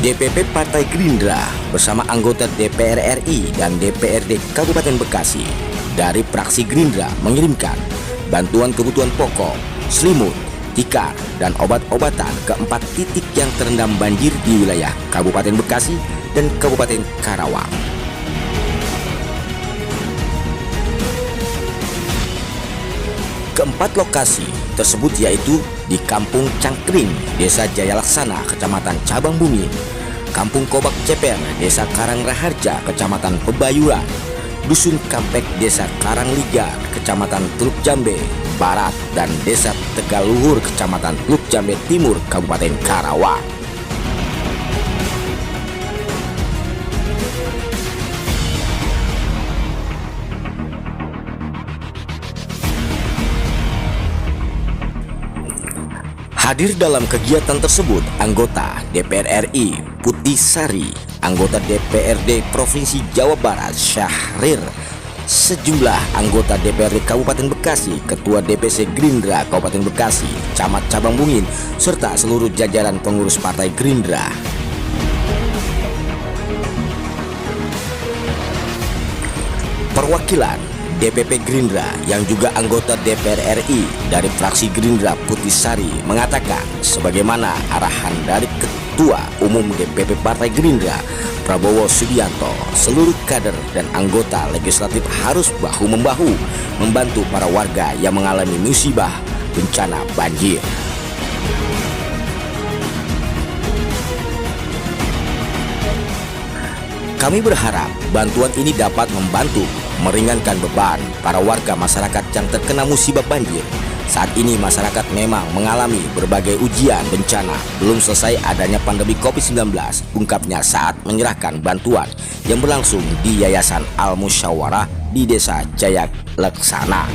DPP Partai Gerindra bersama anggota DPR RI dan DPRD Kabupaten Bekasi dari fraksi Gerindra mengirimkan bantuan kebutuhan pokok, selimut, tikar, dan obat-obatan ke 4 titik yang terendam banjir di wilayah Kabupaten Bekasi dan Kabupaten Karawang. Keempat lokasi tersebut yaitu di Kampung Cangkring, Desa Jaya Laksana, Kecamatan Cabang Bumi, Kampung Kobak Ceper, Desa Karangraharja, Kecamatan Pebayuran, Dusun Kampek, Desa Karangligar, Kecamatan Teluk Jambe Barat, dan Desa Tegaluhur, Kecamatan Teluk Jambe Timur, Kabupaten Karawang. Hadir dalam kegiatan tersebut anggota DPR RI Putih Sari, anggota DPRD Provinsi Jawa Barat Syahrir, sejumlah anggota DPRD Kabupaten Bekasi, Ketua DPC Gerindra Kabupaten Bekasi, Camat Cabang Bungin, serta seluruh jajaran pengurus Partai Gerindra. Perwakilan DPP Gerindra yang juga anggota DPR RI dari fraksi Gerindra Putih Sari mengatakan sebagaimana arahan dari Ketua Umum DPP Partai Gerindra Prabowo Subianto, seluruh kader dan anggota legislatif harus bahu-membahu membantu para warga yang mengalami musibah bencana banjir. Kami berharap bantuan ini dapat membantu meringankan beban para warga masyarakat yang terkena musibah banjir. Saat ini masyarakat memang mengalami berbagai ujian bencana, belum selesai adanya pandemi COVID-19, ungkapnya saat menyerahkan bantuan yang berlangsung di Yayasan Al-Musyawarah di Desa Jaya Laksana.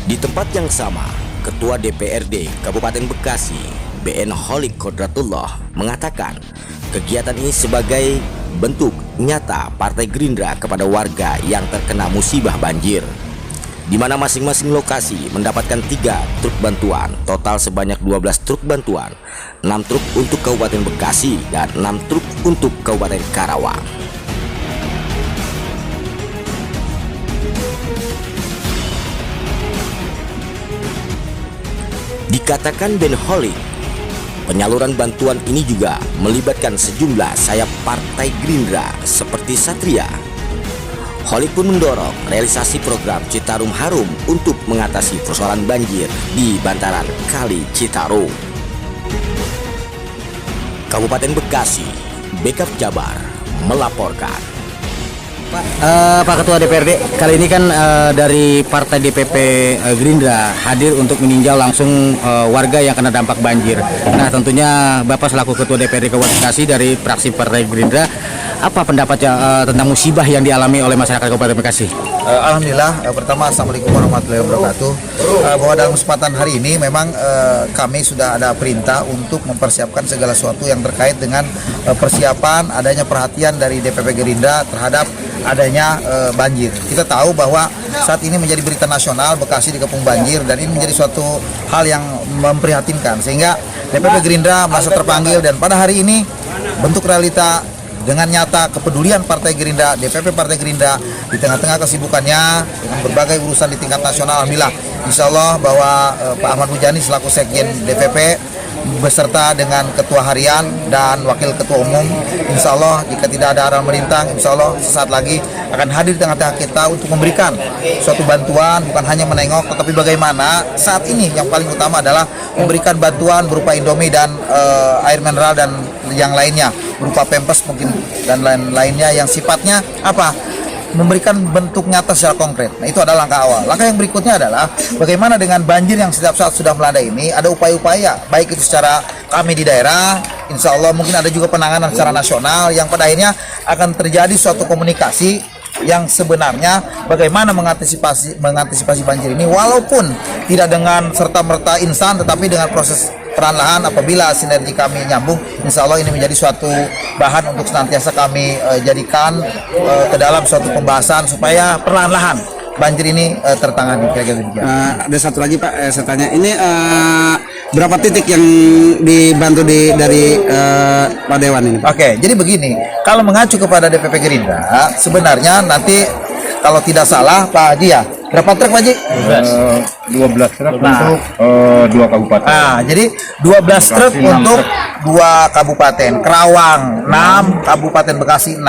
Di tempat yang sama, Ketua DPRD Kabupaten Bekasi BN Holik Kodratullah mengatakan kegiatan ini sebagai bentuk nyata Partai Gerindra kepada warga yang terkena musibah banjir, di mana masing-masing lokasi mendapatkan 3 truk bantuan, total sebanyak 12 truk bantuan, 6 truk untuk Kabupaten Bekasi dan 6 truk untuk Kabupaten Karawang. Dikatakan Ben Holik, penyaluran bantuan ini juga melibatkan sejumlah sayap Partai Gerindra seperti Satria. Holik pun mendorong realisasi program Citarum Harum untuk mengatasi persoalan banjir di bantaran Kali Citarum. Kabupaten Bekasi, Bekaf Jabar melaporkan. Pak Ketua DPRD, kali ini kan dari Partai DPP Gerindra hadir untuk meninjau langsung warga yang kena dampak banjir. Nah, tentunya Bapak selaku Ketua DPRD Kabupaten Bekasi dari fraksi Partai Gerindra, apa pendapatnya tentang musibah yang dialami oleh masyarakat Kabupaten Bekasi? Alhamdulillah, pertama Assalamualaikum warahmatullahi wabarakatuh. Bahwa dalam kesempatan hari ini memang kami sudah ada perintah untuk mempersiapkan segala sesuatu yang terkait dengan persiapan adanya perhatian dari DPP Gerindra terhadap adanya banjir. Kita tahu bahwa saat ini menjadi berita nasional Bekasi dikepung banjir, dan ini menjadi suatu hal yang memprihatinkan, sehingga DPP Gerindra merasa terpanggil, dan pada hari ini bentuk realita dengan nyata kepedulian Partai Gerindra, DPP Partai Gerindra di tengah-tengah kesibukannya dengan berbagai urusan di tingkat nasional. Alhamdulillah, insya Allah bahwa Pak Ahmad Mujani selaku Sekjen DPP beserta dengan Ketua Harian dan Wakil Ketua Umum, insya Allah jika tidak ada arahan melintang, insya Allah sesaat lagi akan hadir di tengah-tengah kita untuk memberikan suatu bantuan, bukan hanya menengok, tetapi bagaimana saat ini yang paling utama adalah memberikan bantuan berupa Indomie dan air mineral dan yang lainnya, berupa Pampers mungkin dan lain-lainnya yang sifatnya apa? Memberikan bentuk nyata secara konkret. Nah, itu adalah langkah awal. Langkah yang berikutnya adalah bagaimana dengan banjir yang setiap saat sudah melanda ini, ada upaya-upaya baik itu secara kami di daerah, insya Allah mungkin ada juga penanganan secara nasional yang pada akhirnya akan terjadi suatu komunikasi yang sebenarnya bagaimana mengantisipasi banjir ini, walaupun tidak dengan serta-merta instan, tetapi dengan proses perlahan apabila sinergi kami nyambung, insya Allah ini menjadi suatu bahan untuk senantiasa kami jadikan ke dalam suatu pembahasan supaya perlahan-lahan banjir ini tertangani kira-kira demikian. Ada satu lagi Pak, saya tanya ini berapa titik yang dibantu dari Pak Dewan ini Pak? Oke, jadi begini, kalau mengacu kepada DPP Gerindra, sebenarnya nanti kalau tidak salah Pak Haji ya, berapa truk Pak Haji? 12 truk untuk 2 kabupaten. Nah, jadi 12 truk untuk 2 kabupaten, Kerawang 6, Kabupaten Bekasi 6.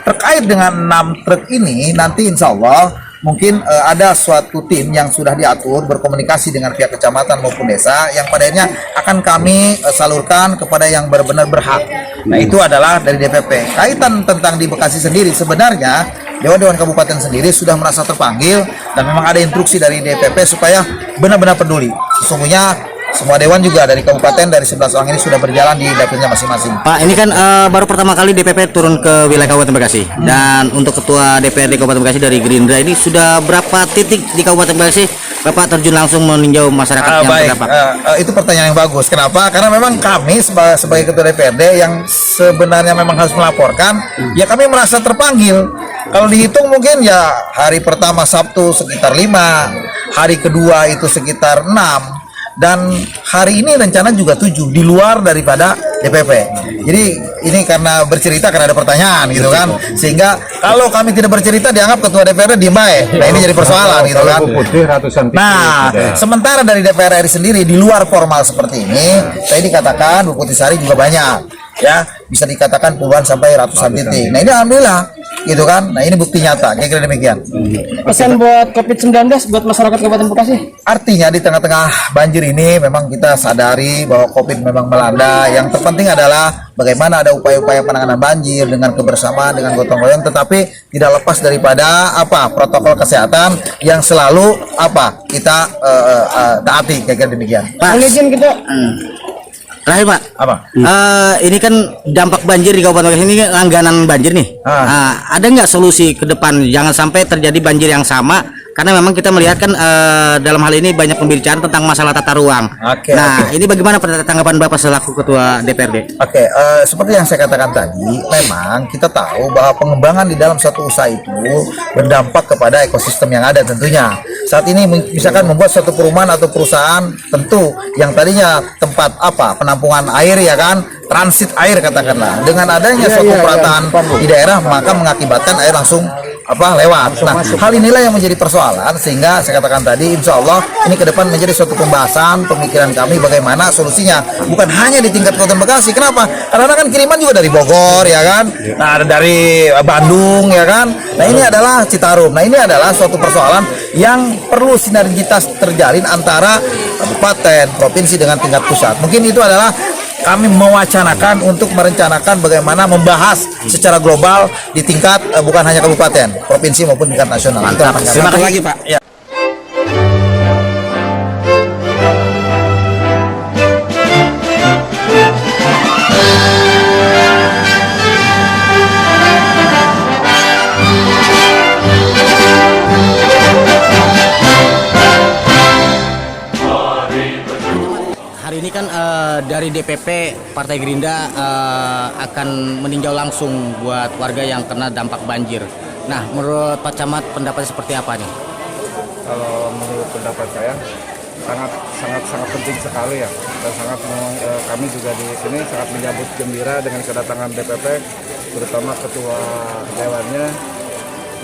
Terkait dengan 6 truk ini, nanti insya Allah mungkin ada suatu tim yang sudah diatur berkomunikasi dengan pihak kecamatan maupun desa yang padanya akan kami salurkan kepada yang benar-benar berhak. Nah, itu adalah dari DPP. Kaitan tentang di Bekasi sendiri, sebenarnya Dewan Kabupaten sendiri sudah merasa terpanggil dan memang ada instruksi dari DPP supaya benar-benar peduli. Sesungguhnya semua dewan juga dari kabupaten, dari 11 orang ini sudah berjalan di dapilnya masing-masing. Pak, ini kan baru pertama kali DPP turun ke wilayah Kabupaten Bekasi. Dan untuk Ketua DPRD Kabupaten Bekasi dari Gerindra ini sudah berapa titik di Kabupaten Bekasi Bapak terjun langsung meninjau masyarakat yang terdampak? Itu pertanyaan yang bagus. Kenapa? Karena memang kami sebagai Ketua DPRD yang sebenarnya memang harus melaporkan, ya kami merasa terpanggil. Kalau dihitung mungkin ya hari pertama Sabtu sekitar 5, hari kedua itu sekitar 6, dan hari ini rencana juga 7 di luar daripada DPP. Jadi ini karena bercerita karena ada pertanyaan gitu kan, sehingga kalau kami tidak bercerita dianggap Ketua DPRD diem baik. Nah, ini jadi persoalan gitu kan. Nah, sementara dari DPR RI sendiri di luar formal seperti ini, saya dikatakan Bu Putih Sari juga banyak, ya bisa dikatakan puluhan sampai ratusan titik. Nah, ini alhamdulillah gitu kan. Nah, ini bukti nyata, kira-kira demikian. Pesan buat COVID-19 buat masyarakat Kabupaten Bekasi? Artinya di tengah-tengah banjir ini memang kita sadari bahwa COVID memang melanda. Yang terpenting adalah bagaimana ada upaya-upaya penanganan banjir dengan kebersamaan, dengan gotong royong, tetapi tidak lepas daripada protokol kesehatan yang selalu kita taati, kira-kira demikian. Pak, izin kita. Terakhir Pak, ini kan dampak banjir di Kabupaten Bekasi ini langganan banjir nih. Ada nggak solusi ke depan jangan sampai terjadi banjir yang sama? Karena memang kita melihat kan dalam hal ini banyak pembicaraan tentang masalah tata ruang. Ini bagaimana tanggapan Bapak selaku Ketua DPRD? Seperti yang saya katakan tadi, memang kita tahu bahwa pengembangan di dalam suatu usaha itu berdampak kepada ekosistem yang ada tentunya. Saat ini misalkan membuat suatu perumahan atau perusahaan tentu yang tadinya tempat penampungan air ya kan, transit air katakanlah, dengan adanya suatu perataan di daerah maka mengakibatkan air langsung lewat. Nah, hal inilah yang menjadi persoalan, sehingga saya katakan tadi insya Allah ini ke depan menjadi suatu pembahasan pemikiran kami bagaimana solusinya, bukan hanya di tingkat Kabupaten Bekasi. Kenapa? Karena kan kiriman juga dari Bogor ya kan, nah dari Bandung ya kan, nah ini adalah Citarum. Nah, ini adalah suatu persoalan yang perlu sinergitas terjalin antara kabupaten, provinsi dengan tingkat pusat. Mungkin itu adalah kami mewacanakan untuk merencanakan bagaimana membahas secara global di tingkat bukan hanya kabupaten, provinsi maupun tingkat nasional. Mantap. Terima kasih lagi Pak. Ya. Hari ini kan dari DPP Partai Gerindra akan meninjau langsung buat warga yang kena dampak banjir. Nah, menurut Pak Camat pendapatnya seperti apa nih? Kalau menurut pendapat saya sangat penting sekali ya, dan kami juga di sini sangat menyambut gembira dengan kedatangan DPP, terutama ketua dewannya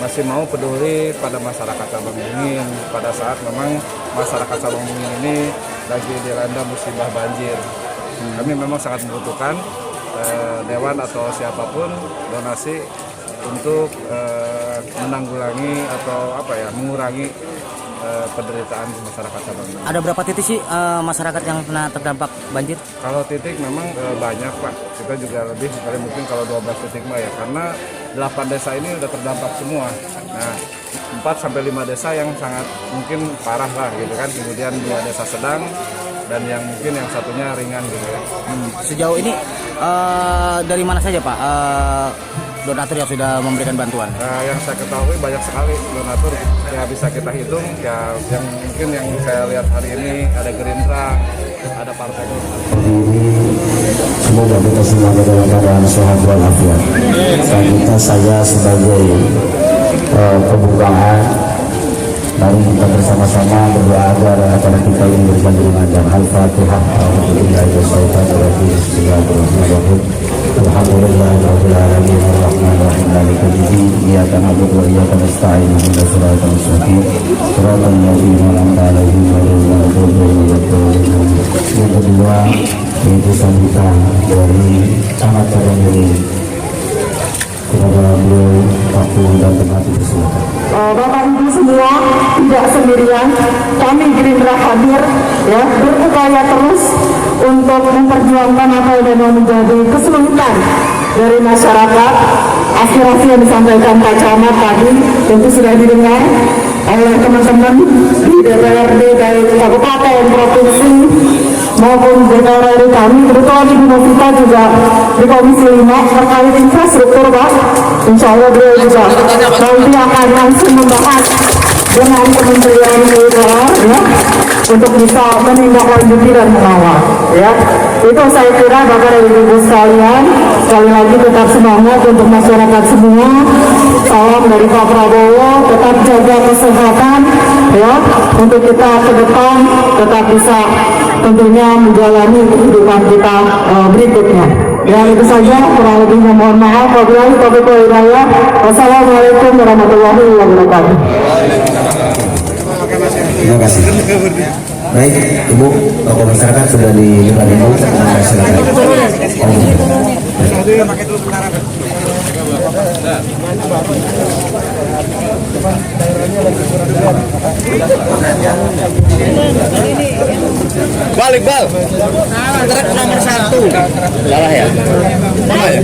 masih mau peduli pada masyarakat Sabang Bungin pada saat memang masyarakat Sabang Bungin ini lagi dilanda musibah banjir. Kami memang sangat membutuhkan dewan atau siapapun donasi untuk menanggulangi atau mengurangi penderitaan masyarakat Sabang Bungin. Ada berapa titik sih masyarakat yang kena terdampak banjir? Kalau titik memang banyak Pak, kita juga lebih sekali mungkin kalau 12 titik ya, karena 8 desa ini udah terdampak semua. Nah, 4-5 desa yang sangat mungkin parah lah gitu kan, kemudian 2 desa sedang dan yang mungkin yang satunya ringan gitu ya. Sejauh ini dari mana saja Pak donatur yang sudah memberikan bantuan? Yang saya ketahui banyak sekali donatur, ya bisa kita hitung ya, yang mungkin yang saya lihat hari ini ada Gerindra, ada Partai Golkar. Semoga kita semua dalam keadaan sehat walafiat. Dan saya sebagai pembukaan Mari kita bersama-sama berdoa agar acara kita ini berjalan lancar. Al-Fatihah. Bismillahirrahmanirrahim. Alhamdulillahirabbil alamin arrahmanir rahim maliki yaumiddin iyyaka na'budu wa iyyaka nasta'in ihdinas siratal mustaqim siratal ladzina an'amta 'alaihim ghairil maghdubi 'alaihim waladdallin. Yang kedua, yaitu sambutan dari sangat terhormat kepada beliau waktu dan tempat dipersilakan. Bapak Ibu semua tidak sendirian, kami Gerindra hadir ya berupaya terus untuk memperjuangkan apa yang memang menjadi kesulitan dari masyarakat. Aspirasi yang disampaikan Pak Camat tadi tentu sudah didengar oleh teman-teman di DPRD baik kabupaten, provinsi maupun DPR RI kami. Kebetulan Ibu Novita juga di Komisi 5 terkait infrastruktur, Pak. Insya Allah beliau juga nanti akan langsung membahas dengan Kementerian PUPR ya untuk bisa menindaklanjuti dan mengawal ya. Itu saya kira Bapak dan Ibu sekalian, sekali lagi tetap semangat untuk masyarakat semua. Salam dari Pak Prabowo, tetap jaga kesehatan ya untuk kita ke depan tetap bisa tentunya menjalani kehidupan kita berikutnya. Ya itu saja, kurang lebihnya mohon maaf. Wabillahi taufiq wal hidayah. Wassalamualaikum warahmatullahi wabarakatuh. Terima kasih. Baik, Ibu, tokoh masyarakat sudah di depan Ibu. Silakan. Balik bal. Nomor 1. Salah ya. Mana ya?